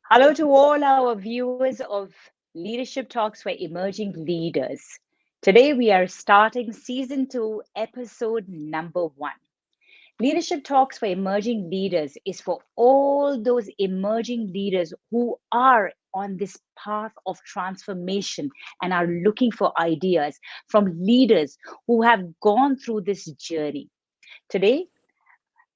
Hello to all our viewers of Leadership Talks for Emerging Leaders. Today we are starting season 2, episode number 1. Leadership Talks for Emerging Leaders is for all those emerging leaders who are on this path of transformation and are looking for ideas from leaders who have gone through this journey. Today,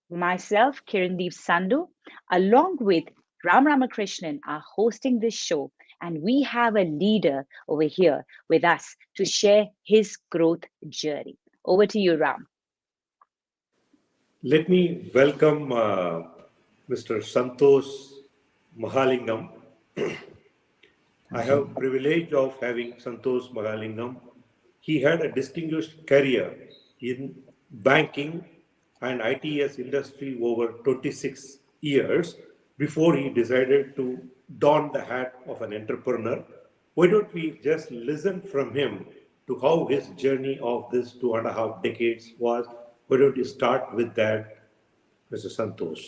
myself, Kirandeep Sandhu, along with Ram Ramakrishnan, are hosting this show, and we have a leader over here with us to share his growth journey. Over to you, Ram. Let me welcome Mr. Santhosh Mahalingam. I have privilege of having Santhosh Mahalingam. He had a distinguished career in banking and ITS industry over 26 years before he decided to don the hat of an entrepreneur. Why don't we just listen from him to how his journey of this 2.5 decades was? Why don't you start with that, Mr. Santosh?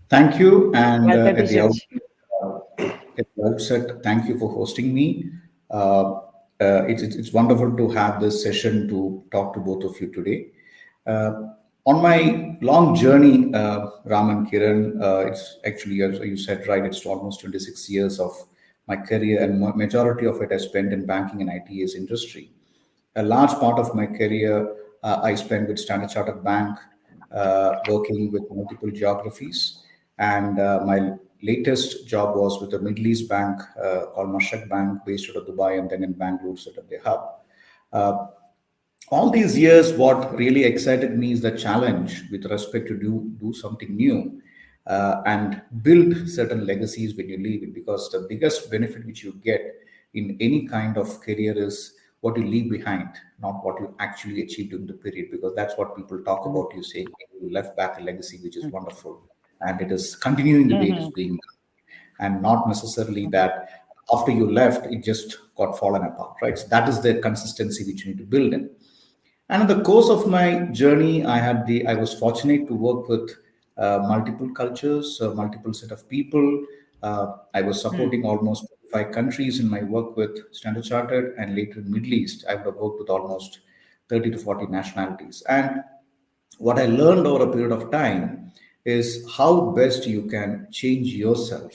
Thank you. And Welcome to Shach. at the outset, thank you for hosting me. It's wonderful to have this session to talk to both of you today. On my long journey, Ram and Kiran, it's actually, as you said, right, it's almost 26 years of my career, and majority of it I spent in banking and ITS industry. A large part of my career I spent with Standard Chartered Bank, working with multiple geographies. And my latest job was with a Middle East bank called Mashreq Bank, based out of Dubai, and then in Bangalore, set up their hub. All these years, what really excited me is the challenge with respect to do something new and build certain legacies when you leave it. Because the biggest benefit which you get in any kind of career is what you leave behind, not what you actually achieved during the period. Because that's what people talk about you saying you left back a legacy, which is wonderful, and it is continuing the way it is being done, and not necessarily that after you left it just got fallen apart, right? So that is the consistency which you need to build in. And in the course of my journey, I was fortunate to work with multiple cultures, multiple set of people. I was supporting almost 5 countries in my work with Standard Chartered, and later in Middle East, I would have worked with almost 30 to 40 nationalities. And what I learned over a period of time is how best you can change yourself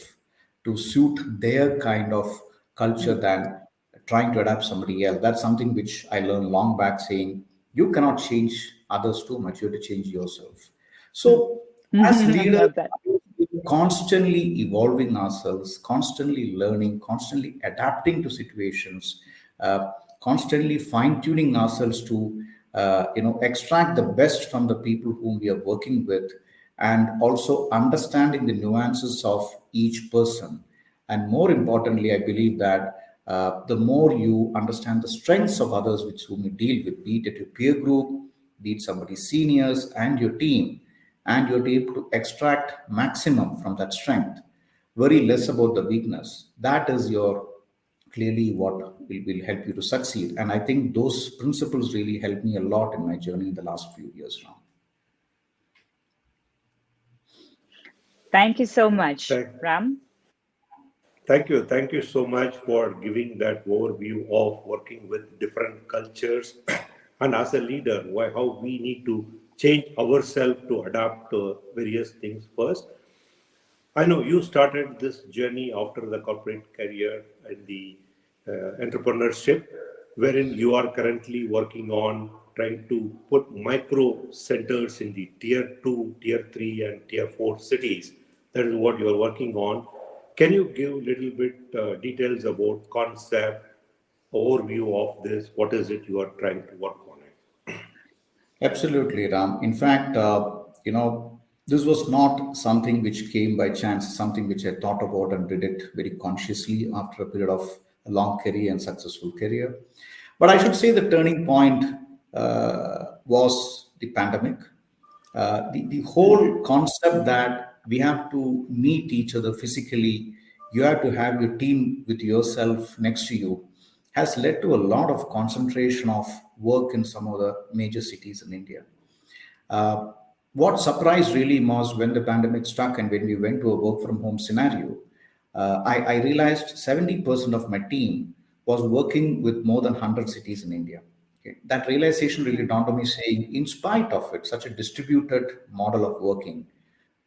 to suit their kind of culture than trying to adapt somebody else. That's something which I learned long back, saying you cannot change others too much, you have to change yourself. So as I leaders, love that. constantly evolving ourselves, constantly learning, constantly adapting to situations, constantly fine-tuning ourselves to extract the best from the people whom we are working with, and also understanding the nuances of each person. And more importantly, I believe that the more you understand the strengths of others with whom you deal with, be it at your peer group, be it somebody's seniors and your team, and you're able to extract maximum from that strength, worry less about the weakness. That is your clearly what will help you to succeed. And I think those principles really helped me a lot in my journey in the last few years now. Thank you so much, Thank, Ram. thank you. Thank you so much for giving that overview of working with different cultures and as a leader, how we need to change ourselves to adapt to various things first. I know you started this journey after the corporate career and the entrepreneurship, wherein you are currently working on trying to put micro centers in the tier 2, tier 3, and tier 4 cities. That is what you are working on. Can you give a little bit details about concept, overview of this? What is it you are trying to work on it? Absolutely, Ram. In fact, this was not something which came by chance, something which I thought about and did it very consciously after a period of a long career and successful career. But I should say the turning point was the pandemic. The whole concept that we have to meet each other physically, you have to have your team with yourself next to you, has led to a lot of concentration of work in some of the major cities in India. Uh, what surprised really was when the pandemic struck and when we went to a work from home scenario. I realized 70% of my team was working with more than 100 cities in India. Okay. That realization really dawned on me saying, in spite of it, such a distributed model of working,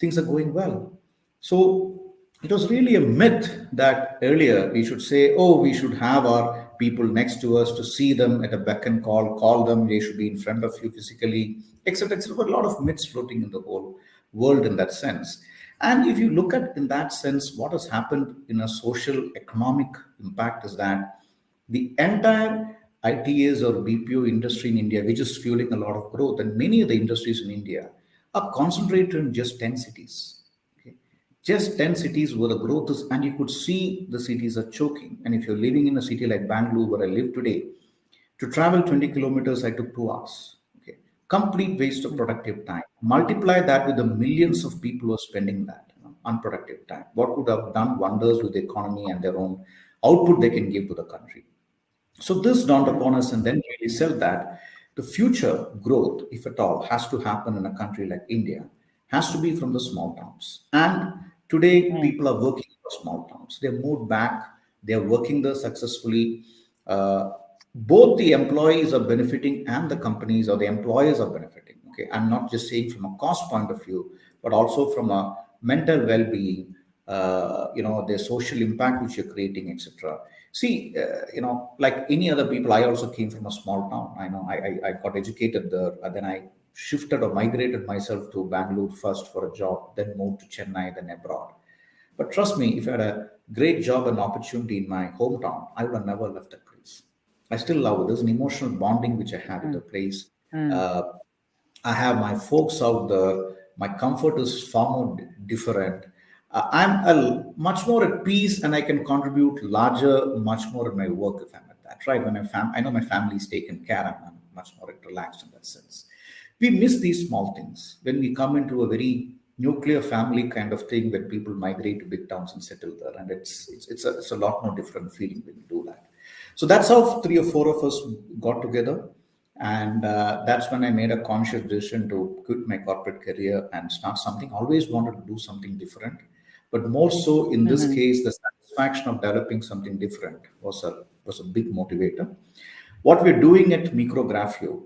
things are going well. So it was really a myth that earlier we should say, oh, we should have our people next to us to see them at a beck and call them, they should be in front of you physically, etc. etc. A lot of myths floating in the whole world in that sense. And if you look at in that sense, what has happened in a social economic impact is that the entire ITS or BPO industry in India, which is fueling a lot of growth, and many of the industries in India are concentrated in just 10 cities. Okay? Just 10 cities where the growth is, and you could see the cities are choking. And if you're living in a city like Bangalore, where I live today, to travel 20 kilometers, I took 2 hours. Okay. Complete waste of productive time. Multiply that with the millions of people who are spending that unproductive time. What could have done wonders with the economy and their own output they can give to the country. So this dawned upon us, and then really said that the future growth, if at all, has to happen in a country like India, has to be from the small towns. And today, Mm, people are working for small towns. They moved back. They are working there successfully. Uh, Both the employees are benefiting and the companies or the employers are benefiting. Okay, I'm not just saying from a cost point of view, but also from a mental well-being, their social impact which you're creating, etc. See, like any other people, I also came from a small town. I know I got educated there, and then I shifted or migrated myself to Bangalore first for a job, then moved to Chennai, then abroad. But trust me, if I had a great job and opportunity in my hometown, I would have never left that place. I still love it. There's an emotional bonding which I have with the mm, place. mm, Uh, I have my folks out there. My comfort is far more different. Much more at peace, and I can contribute larger, much more in my work if I'm at that. Right? When I know my family is taken care of, I'm much more relaxed in that sense. We miss these small things when we come into a very nuclear family kind of thing when people migrate to big towns and settle there, and it's a lot more different feeling when you do that. So that's how three or four of us got together, and that's when I made a conscious decision to quit my corporate career and start something. Always wanted to do something different, but more so in this mhm, case, the satisfaction of developing something different was a big motivator. What we're doing at Micrographio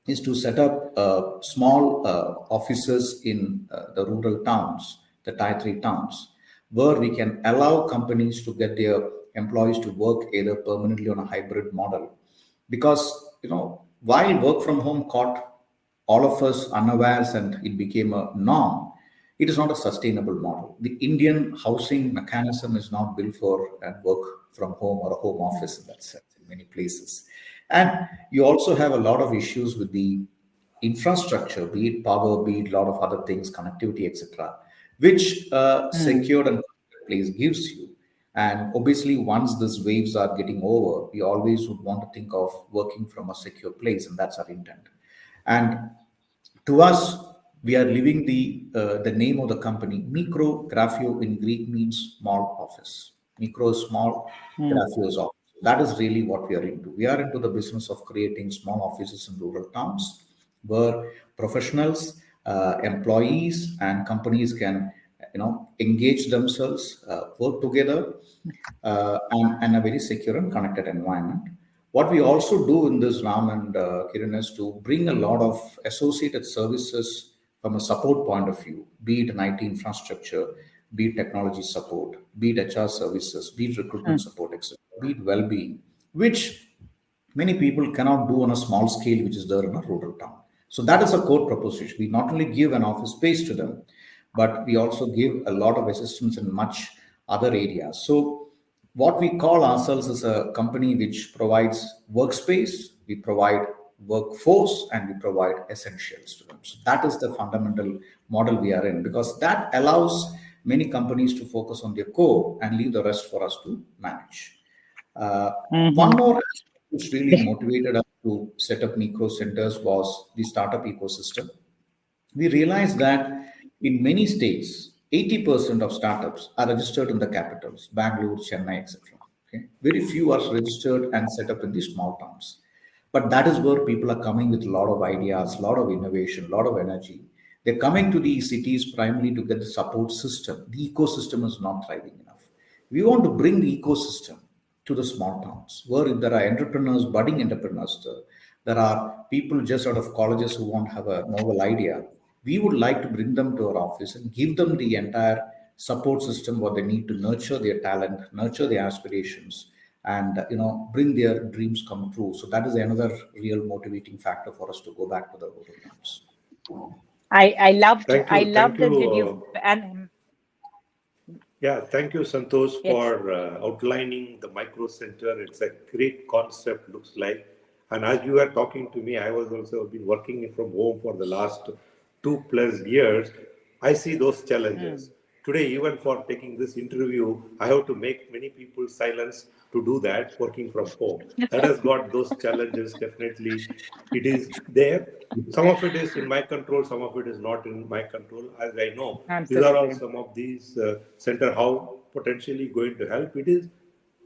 is to set up small offices in the rural towns, the Tier 3 towns, where we can allow companies to get their employees to work either permanently on a hybrid model. Because, while work from home caught all of us unawares and it became a norm, it is not a sustainable model. The Indian housing mechanism is not built for work from home or a home mm, office in that sense in many places. And you also have a lot of issues with the infrastructure, be it power, be it a lot of other things, connectivity, etc., which mm, secured and connected place gives you. And obviously, once these waves are getting over, we always would want to think of working from a secure place, and that's our intent. And to us, we are living the name of the company. Micro Graphio in Greek means small office. Micro is small, mm, Graphio is office. That is really what we are into. We are into the business of creating small offices in rural towns where professionals, employees, and companies can, engage themselves, work together, and a very secure and connected environment. What we also do in this Ram and Kiran is to bring a lot of associated services from a support point of view, be it an IT infrastructure, be it technology support, be it HR services, be it recruitment mm, support, etc., be it well-being, which many people cannot do on a small scale, which is there in a rural town. So that is a core proposition. We not only give an office space to them, but we also give a lot of assistance in much other areas. So what we call ourselves is a company which provides workspace, we provide workforce, and we provide essentials to them. So that is the fundamental model we are in, because that allows many companies to focus on their core and leave the rest for us to manage. One mhm. more aspect which really motivated us to set up micro centers was the startup ecosystem. We realized that in many states, 80% of startups are registered in the capitals, Bangalore, Chennai, etc. Okay? Very few are registered and set up in the small towns. But that is where people are coming with a lot of ideas, a lot of innovation, a lot of energy. They're coming to these cities primarily to get the support system. The ecosystem is not thriving enough. We want to bring the ecosystem to the small towns where if there are entrepreneurs, budding entrepreneurs, there are people just out of colleges who want to have a novel idea. We would like to bring them to our office and give them the entire support system what they need to nurture their talent, nurture their aspirations, and bring their dreams come true. So that is another real motivating factor for us to go back to the rural towns. Thank I you. Thank loved you. it when you and Yeah, thank you, Santosh, yes. for outlining the micro center. It's a great concept, looks like. And as you were talking to me, I was also been working from home for the last 2+ years. I see those challenges. Mm, Today, even for taking this interview, I have to make many people silence to do that working from home. That has got those challenges, definitely. It is there. Some of it is in my control, some of it is not in my control. As I know, these are all absolutely. some of these center how potentially going to help. It is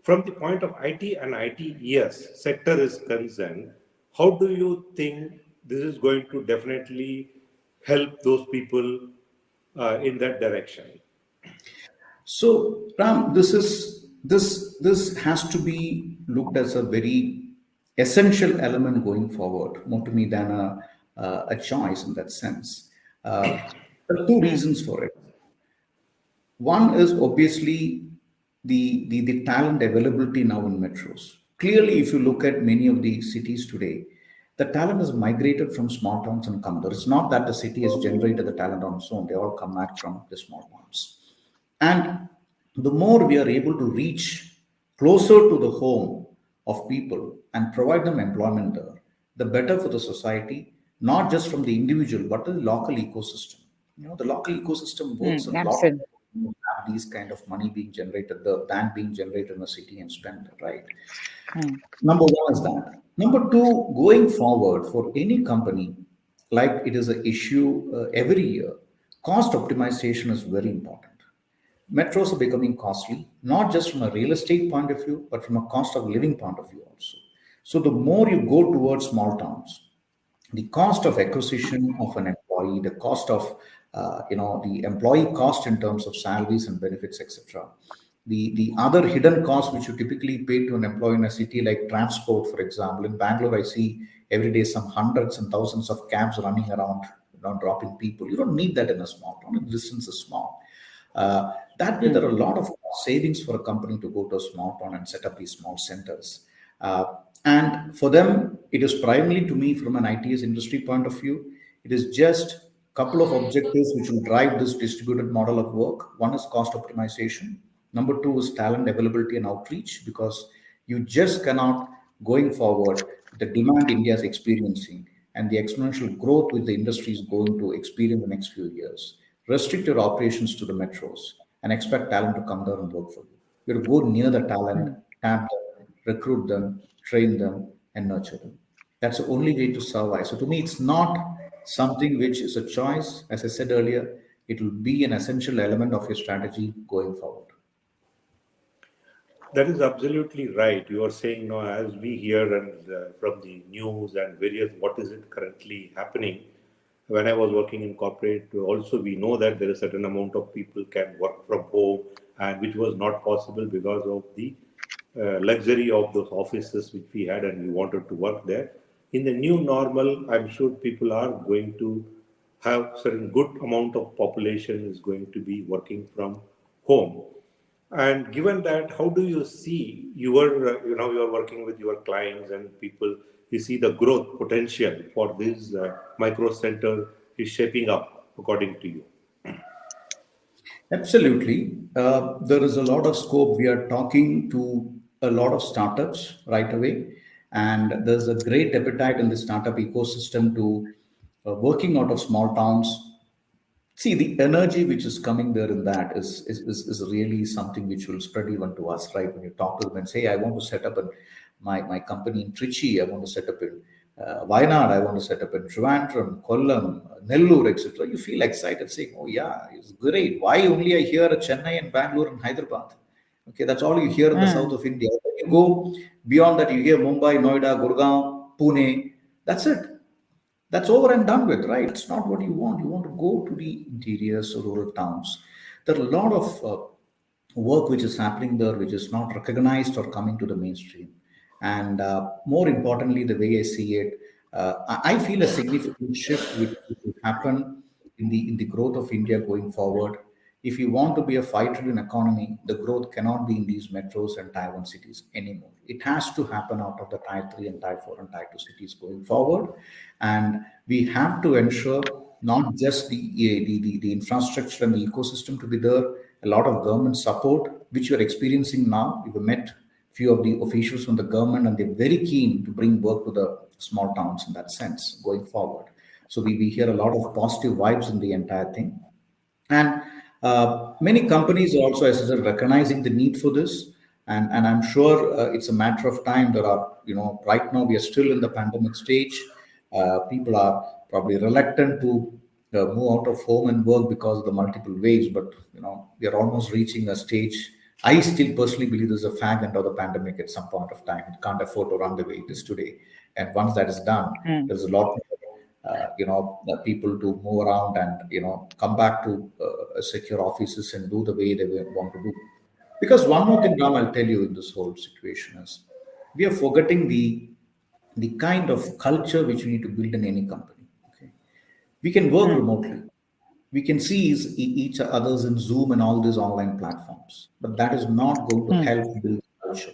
from the point of IT and ITES sector is concerned. How do you think this is going to definitely help those people in that direction? So, Ram, this has to be looked as a very essential element going forward, more to me than a choice in that sense. There are two Mm, reasons for it. One is obviously the talent availability now in metros. Clearly, if you look at many of the cities today, the talent has migrated from small towns and come there. It's not that the city has generated the talent on its own, they all come back from the small towns. And the more we are able to reach closer to the home of people and provide them employment there, the better for the society, not just from the individual, but the local ecosystem. The local ecosystem works a lot absolutely. better have these kind of money being generated there than being generated in a city and spent, right? Mm, Number one is that. Number two, going forward for any company, like it is an issue every year, cost optimization is very important. Metros are becoming costly, not just from a real estate point of view, but from a cost of living point of view also. So the more you go towards small towns, the cost of acquisition of an employee, the cost of the employee cost in terms of salaries and benefits, etc. The other hidden cost which you typically pay to an employee in a city like transport, for example, in Bangalore, I see every day some hundreds and thousands of cabs running around, dropping people. You don't need that in a small town. The distance is small. That way, there are mm, a lot of savings for a company to go to a small town and set up these small centers. And for them, it is primarily to me from an ITS industry point of view, it is just a couple of objectives which will drive this distributed model of work. One is cost optimization. Number two is talent availability and outreach, because you just cannot, going forward, the demand India is experiencing and the exponential growth which the industry is going to experience in the next few years, restrict your operations to the metros and expect talent to come there and work for you. You have to go near the talent, mm. tap them, recruit them, train them, and nurture them. That's the only way to survive. So to me, it's not something which is a choice. As I said earlier, it will be an essential element of your strategy going forward. That is absolutely right. You are saying now, as we hear and from the news and various, what is it currently happening? When I was working in corporate, also we know that there is a certain amount of people can work from home, and which was not possible because of the luxury of those offices which we had, and we wanted to work there. In the new normal, I'm sure people are going to have certain good amount of population is going to be working from home. And given that, how do you see you're working with your clients and people, you see the growth potential for this micro center is shaping up according to you? Absolutely. There is a lot of scope. We are talking to a lot of startups right away, and there's a great appetite in the startup ecosystem to working out of small towns. See, the energy which is coming there in that is really something which will spread even to us, right? When you talk to them and say, I want to set up my company in Trichy, I want to set up in Wayanad, I want to set up in Trivandrum, Kollam, Nellore, etc. You feel excited saying, oh, yeah, it's great. Why only I hear Chennai and Bangalore and Hyderabad? Okay, that's all you hear in the south Mm, of India. When you go beyond that, you hear Mumbai, Noida, Gurgaon, Pune. That's it. That's over and done with, right? It's not what you want. You want to go to the interiors or rural towns. There are a lot of work which is happening there, which is not recognized or coming to the mainstream. And more importantly, the way I see it, I feel a significant shift which will happen in the growth of India going forward. If you want to be a 5 trillion economy, the growth cannot be in these metros and Tier 1 cities anymore. It has to happen out of the Tier 3 and Tier 4 and Tier 2 cities going forward. And we have to ensure not just the infrastructure and the ecosystem to be there, a lot of government support, which you're experiencing now. We've met few of the officials from the government, and they're very keen to bring work to the small towns in that sense going forward. So we hear a lot of positive vibes in the entire thing. And many companies are also, as I said, recognizing the need for this. And I'm sure it's a matter of time. There are, right now we are still in the pandemic stage. People are probably reluctant to move out of home and work because of the multiple waves. But, we are almost reaching a stage. I still personally believe there's a fag end of the pandemic at some point of time. It can't afford to run the way it is today. And once that is done, Mm, there's a lot more people to move around and come back to secure offices and do the way they want to do. Because one more thing, Ram, I'll tell you in this whole situation is we are forgetting the kind of culture which we need to build in any company. Okay, we can work mm, remotely. We can see each others in Zoom and all these online platforms, but that is not going to mm, help build culture.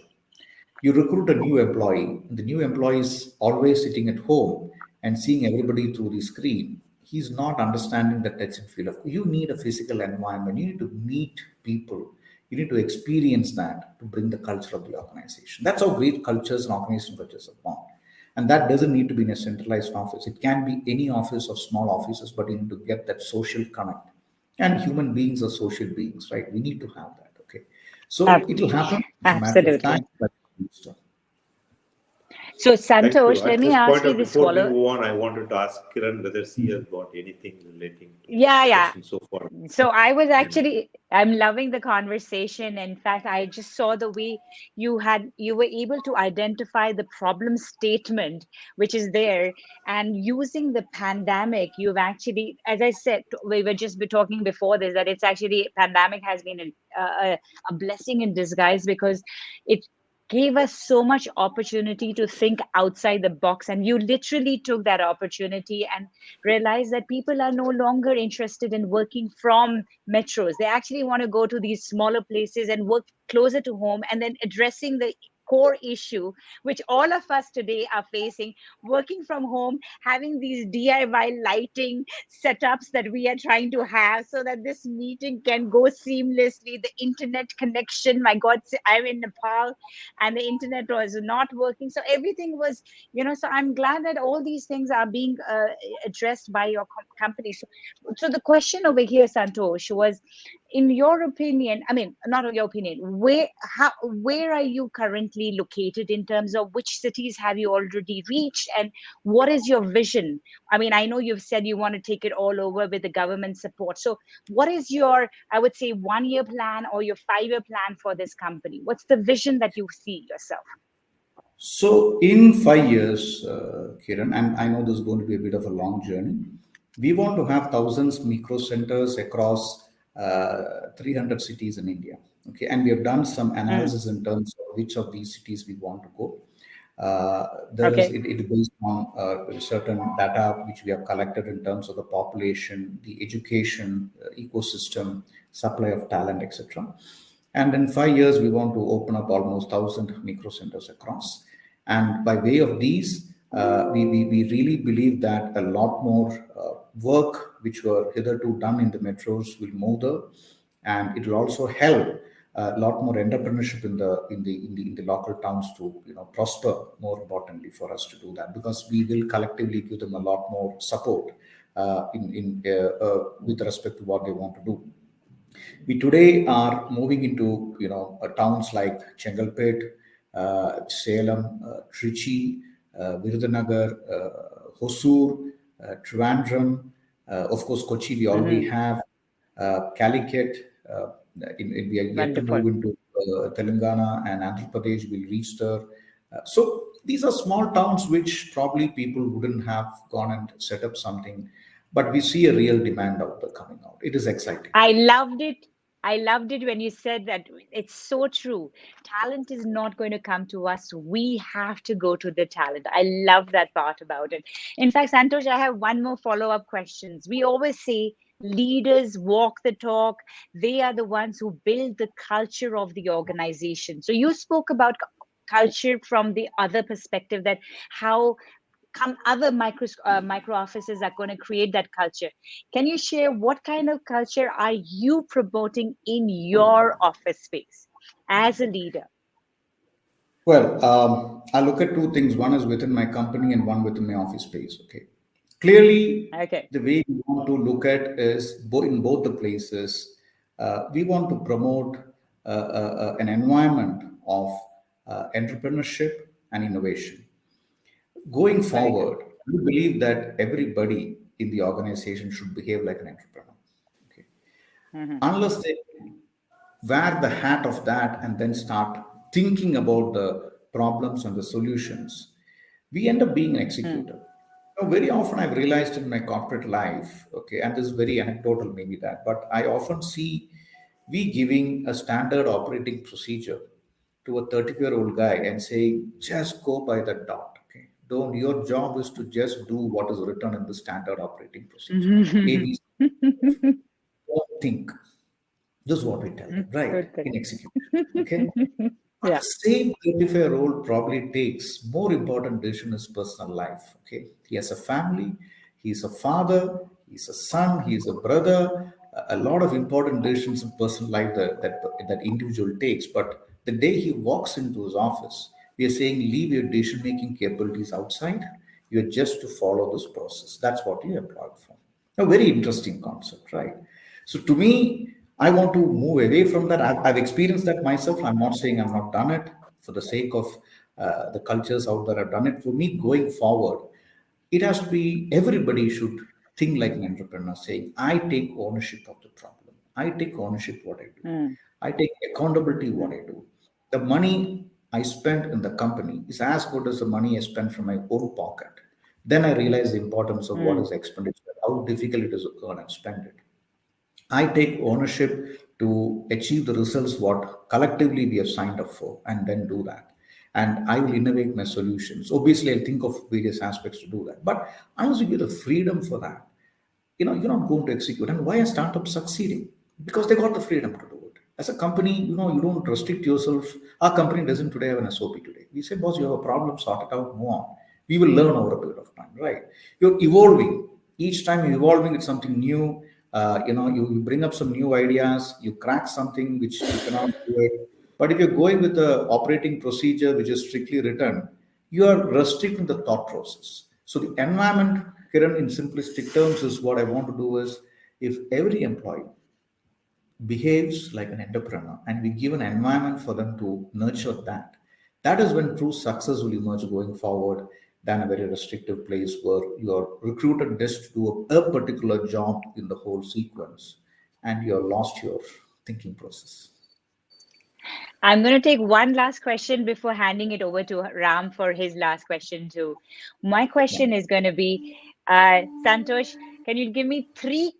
You recruit a new employee, and the new employee is always sitting at home and seeing everybody through the screen. He's not understanding the touch and feel of. You need a physical environment. You need to meet people. You need to experience that to bring the culture of the organization. That's how great cultures and organization cultures are born. And that doesn't need to be in a centralized office. It can be any office or small offices, but you need to get that social connect. And human beings are social beings, right? We need to have that. Okay. So ab- it will happen. It's a matter of time. absolutely. But So, Thank you. Santosh, let At me this ask point, you this before we follow. move on, I wanted to ask Kiran whether she has got anything relating to the Yeah, yeah. discussion so far. So I was Hmm. actually, I'm loving the conversation. In fact, I just saw the way you were able to identify the problem statement which is there, and using the pandemic, you've actually, as I said, we were just be talking before this, that it's actually pandemic has been a blessing in disguise, because it gave us so much opportunity to think outside the box, and you literally took that opportunity and realize that people are no longer interested in working from metros. They actually want to go to these smaller places and work closer to home, and then addressing the core issue which all of us today are facing, working from home, having these DIY lighting setups that we are trying to have so that this meeting can go seamlessly. The internet connection, my God, I'm in Nepal and the internet was not working, so everything was, so I'm glad that all these things are being addressed by your company. So the question over here, Santosh, was, in your opinion, I mean, not your opinion, where are you currently located in terms of which cities have you already reached, and what is your vision? I mean, I know you've said you want to take it all over with the government support. So what is your, I would say, 1 year plan or your 5 year plan for this company? What's the vision that you see yourself? So, in 5 years, Kiran, and I know this is going to be a bit of a long journey, we want to have thousands micro centers across 300 cities in India. Okay, and we have done some Mm, analysis in terms of which of these cities we want to go. There is okay. it based on certain data which we have collected in terms of the population, the education ecosystem, supply of talent, etc. And in 5 years, we want to open up almost 1,000 micro centers across. And by way of these, we really believe that a lot more work which were hitherto done in the metros will move there, and it will also help a lot more entrepreneurship in the local towns to prosper. More importantly, for us to do that, because we will collectively give them a lot more support with respect to what they want to do. We today are moving into towns like Chengalpet, Salem, Trichy, Virudhunagar, Hosur, Trivandrum, of course Kochi. We already Hmm. have Calicut. We are yet to Wonderful. move into Telangana and Andhra Pradesh. Will reach there. So these are small towns which probably people wouldn't have gone and set up something, but we see a real demand out there coming out. It is exciting. I loved it. I loved it when you said that. It's so true. Talent is not going to come to us. We have to go to the talent. I love that part about it. In fact, Santosh, I have one more follow-up questions. We always say leaders walk the talk. They are the ones who build the culture of the organization. So you spoke about culture from the other perspective, that how come other micro offices are going to create that culture. Can you share what kind of culture are you promoting in your office space as a leader? Well, I look at two things. One is within my company and one within my office space. Okay. Clearly, Okay. the way we want to look at is in both the places, we want to promote an environment of entrepreneurship and innovation. Going Very good. forward, we believe that everybody in the organization should behave like an entrepreneur. Okay. Hmm. Unless they wear the hat of that and then start thinking about the problems and the solutions, we end up being an Hmm. executor. Now, very often I've realized in my corporate life, okay, and this is very anecdotal, maybe that, but I often see we giving a standard operating procedure to a 34-year-old guy and saying, just go by the dot. Okay. Don't, your job is to just do what is written in the standard operating procedure. ABC, don't think. This is what we tell them, right? Good, good. In execution. Okay. But Yeah. the same 35-year-old probably takes more important decision in his personal life. Okay. He has a family, he's a father, he's a son, he's a brother, a lot of important decisions in personal life that individual takes. But the day he walks into his office, we are saying leave your decision making capabilities outside. You're just to follow this process. That's what you applied for. A very interesting concept, right? So to me, I want to move away from that. I've experienced that myself. I'm not saying I've not done it for the sake of the cultures out there. I've done it. For me, going forward, it has to be everybody should think like an entrepreneur, saying, I take ownership of the problem. I take ownership what I do. Mm, I take accountability what mm, I do. The money I spend in the company is as good as the money I spend from my own pocket. Then I realize the importance of what mm, is expenditure, how difficult it is to earn and spend it. I take ownership to achieve the results what collectively we have signed up for and then do that. And I will innovate my solutions. Obviously, I'll think of various aspects to do that. But unless you give the freedom for that, you're not going to execute. And why are startups succeeding? Because they got the freedom to do it. As a company, you don't restrict yourself. Our company doesn't today have an SOP today. We say, boss, you have a problem, sort it out, move on. We will learn over a period of time, right? You're evolving. Each time you're evolving, it's something new. You bring up some new ideas, you crack something which you cannot do it. But if you're going with the operating procedure which is strictly written, you are restricting the thought process. So the environment, Kiran, in simplistic terms, is what I want to do is if every employee behaves like an entrepreneur and we give an environment for them to nurture that, that is when true success will emerge going forward than a very restrictive place where you are recruited just to do a particular job in the whole sequence and you have lost your thinking process. I'm going to take one last question before handing it over to Ram for his last question too. My Yeah. question is going to be, Santosh, can you give me three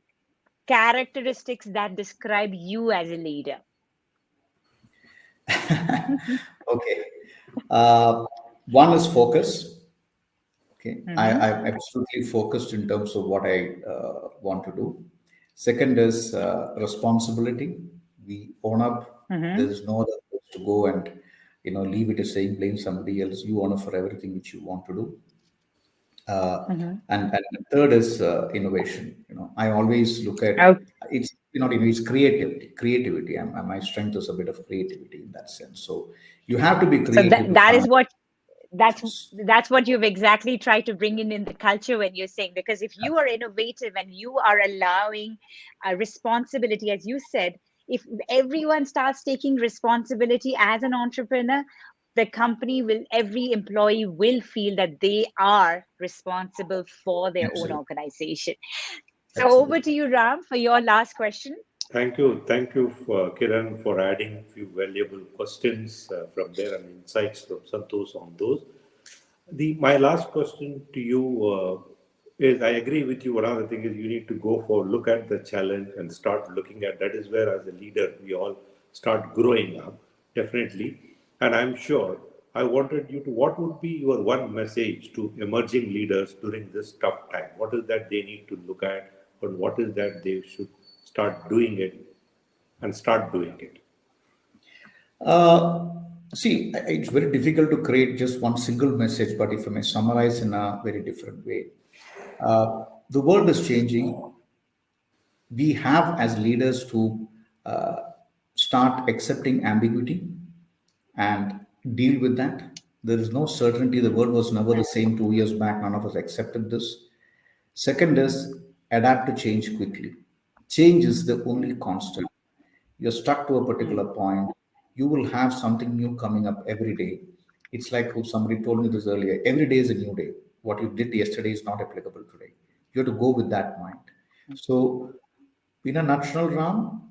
characteristics that describe you as a leader? Okay. One is focus. Okay, Mm-hmm, I'm absolutely focused in terms of what I want to do. Second is responsibility. We own up. There mm-hmm, is no other place to go and leave it as saying blame somebody else. You own up for everything which you want to do. Uh, mm-hmm. and the third is innovation. I always look at Oh, it's creativity. Creativity. My strength is a bit of creativity in that sense. So you have to be so that creative to that find is what that's options. that's what you've exactly tried to bring in the culture when you're saying, because if you are innovative and you are allowing a responsibility, as you said, if everyone starts taking responsibility as an entrepreneur, the company will, every employee will feel that they are responsible for their own Absolutely. organization. So over to Absolutely. you, Ram, for your last question. Thank you, for, Kiran, for adding few valuable questions from there and insights from Santosh on those. The my last question to you Yes, I agree with you. One other thing is you need to go for look at the challenge and start looking at that is where as a leader we all start growing up, definitely. And I'm sure I wanted you to what would be your one message to emerging leaders during this tough time? What is that they need to look at, or what is that they should start doing it and start doing it? Uh, See, it's very difficult to create just one single message, but if I may summarize in a very different way, the world is changing. We have, as leaders, to uh, start accepting ambiguity and deal with that. There is no certainty. The world was never the same 2 years back. None of us accepted this. Second is adapt to change quickly. Change is the only constant. You're stuck to a particular point. You will have something new coming up every day. It's like who somebody told me this earlier. Every day is a new day. What you did yesterday is not applicable today. You have to go with that mind. So, in a nutshell, Ram,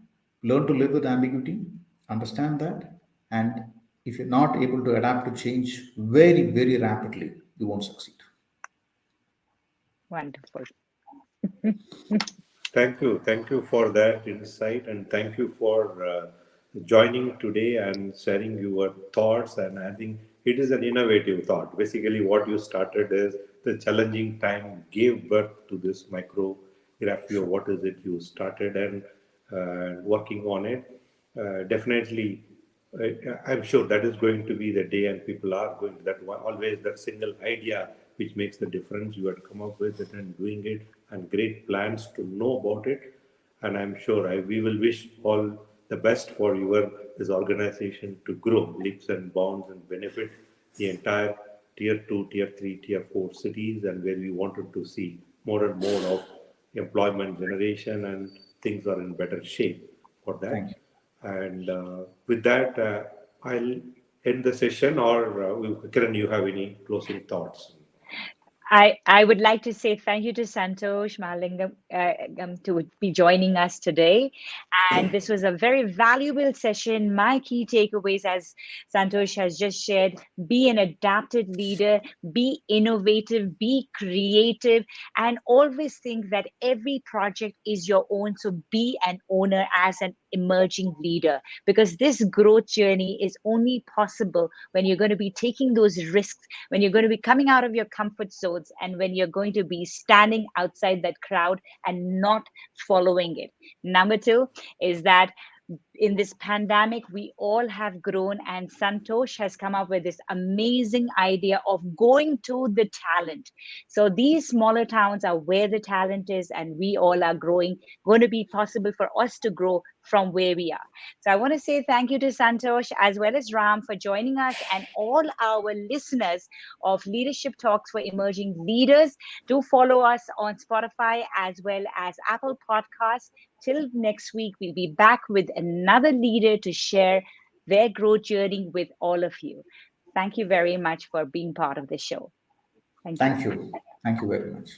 learn to live with ambiguity, understand that, and if you're not able to adapt to change very, very rapidly, you won't succeed. Wonderful. Thank you for that insight, and thank you for joining today and sharing your thoughts. And I think it is an innovative thought. Basically, what you started is the challenging time gave birth to this micrography of what is it you started and working on it. Definitely, I'm sure that is going to be the day, and people are going to that one, always that single idea which makes the difference. You had come up with it and doing it, and great plans to know about it. And I'm sure we will wish all the best for your this organization to grow leaps and bounds and benefit the entire tier two, tier three, tier four cities, and where we wanted to see more and more of employment generation and things are in better shape for Thank that. you. And with that, I'll end the session. Or Kiran, you have any closing thoughts? I would like to say thank you to Santhosh Mahalingam to be joining us today. And this was a very valuable session. My key takeaways, as Santhosh has just shared, be an adapted leader, be innovative, be creative, and always think that every project is your own. So be an owner as an emerging leader, because this growth journey is only possible when you're going to be taking those risks, when you're going to be coming out of your comfort zones, and when you're going to be standing outside that crowd and not following it. Number two is that in this pandemic, we all have grown, and Santhosh has come up with this amazing idea of going to the talent. So these smaller towns are where the talent is, and we all are growing, going to be possible for us to grow from where we are. So I want to say thank you to Santhosh as well as Ram for joining us, and all our listeners of Leadership Talks for Emerging Leaders. Do follow us on Spotify as well as Apple Podcasts. Till next week, we'll be back with another leader to share their growth journey with all of you. Thank you very much for being part of the show. Thank you. Thank you. Thank you very much.